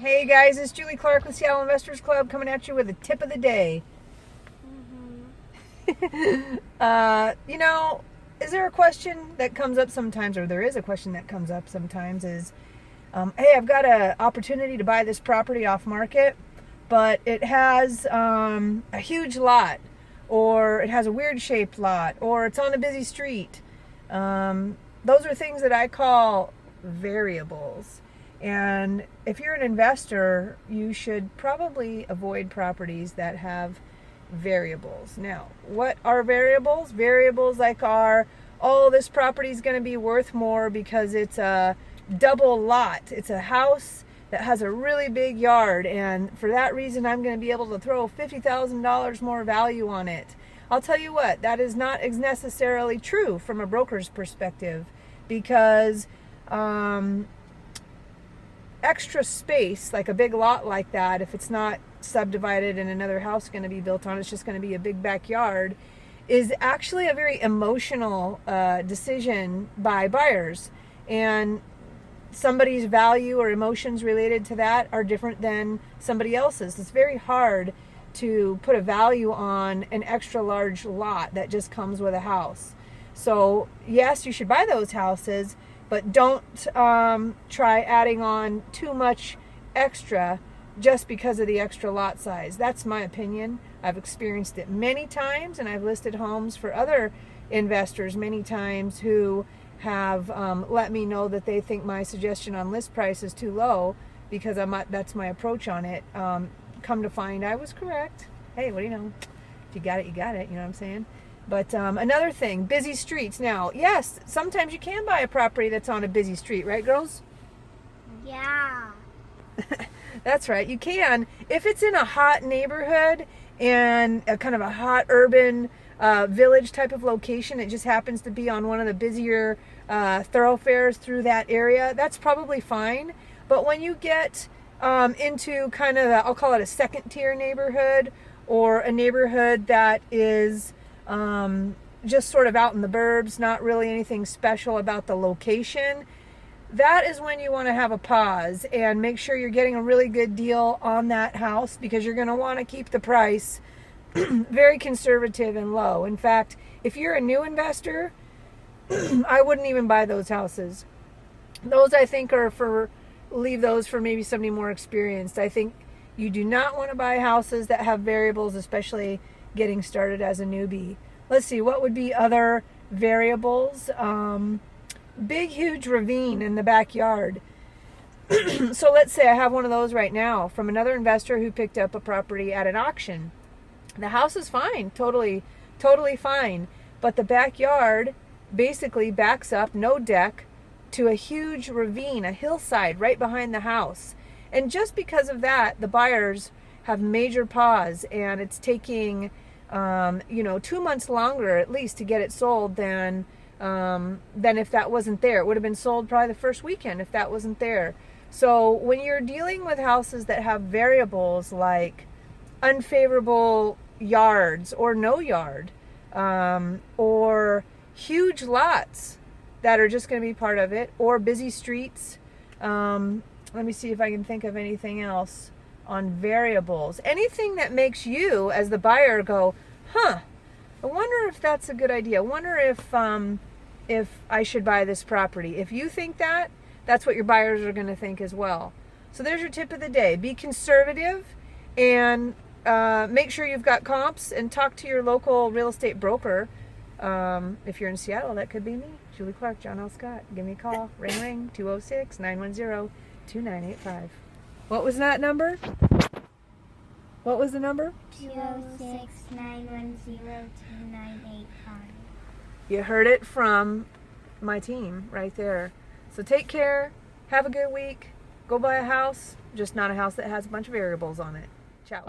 Hey guys, it's Julie Clark with Seattle Investors Club coming at you with a tip of the day. Is there a question that comes up sometimes, or there is a question that comes up sometimes is, hey, I've got an opportunity to buy this property off market, but it has a huge lot, or it has a weird shaped lot, or it's on a busy street. Those are things that I call variables. And if you're an investor, you should probably avoid properties that have variables. Now, what are variables? Variables like are, oh, this property is going to be worth more because it's a double lot. It's a house that has a really big yard, and for that reason, I'm going to be able to throw $50,000 more value on it. I'll tell you what, that is not necessarily true from a broker's perspective, because extra space, like a big lot like that, if it's not subdivided and another house going to be built on, it's just going to be a big backyard, is actually a very emotional decision by buyers. And somebody's value or emotions related to that are different than somebody else's. It's very hard to put a value on an extra large lot that just comes with a house. So yes, you should buy those houses, but don't try adding on too much extra just because of the extra lot size. That's my opinion. I've experienced it many times, and I've listed homes for other investors many times who have let me know that they think my suggestion on list price is too low because that's my approach on it. Come to find I was correct. Hey, what do you know? If you got it, you got it. You know what I'm saying? But another thing, busy streets. Now, yes, sometimes you can buy a property that's on a busy street, right, girls? Yeah. That's right, you can. If it's in a hot neighborhood and a kind of a hot urban village type of location, it just happens to be on one of the busier thoroughfares through that area, that's probably fine. But when you get into kind of, I'll call it a second tier neighborhood, or a neighborhood that is just sort of out in the burbs, not really anything special about the location, that is when you want to have a pause and make sure you're getting a really good deal on that house, because you're going to want to keep the price very conservative and low. In fact, if you're a new investor, I wouldn't even buy those houses. Those, I think, leave those for maybe somebody more experienced. I think you do not want to buy houses that have variables, especially getting started as a newbie. Let's see, what would be other variables? Big, huge ravine in the backyard. So let's say I have one of those right now from another investor who picked up a property at an auction. The house is fine, totally fine, but the backyard basically backs up, no deck, to a huge ravine, a hillside right behind the house. And just because of that, the buyers have major pause, and it's taking 2 months longer at least to get it sold than if that wasn't there. It would have been sold probably the first weekend if that wasn't there. So when you're dealing with houses that have variables like unfavorable yards or no yard, or huge lots that are just going to be part of it, or busy streets, let me see if I can think of anything else on variables. Anything that makes you as the buyer go, I wonder if that's a good idea. I wonder if I should buy this property. If you think that, that's what your buyers are going to think as well. So there's your tip of the day. Be conservative, and make sure you've got comps, and talk to your local real estate broker. If you're in Seattle, that could be me, Julie Clark, John L. Scott. Give me a call. Ring, ring, 206-910-2985. What was that number? What was the number? 206-910-2985. You heard it from my team right there. So take care. Have a good week. Go buy a house, just not a house that has a bunch of variables on it. Ciao.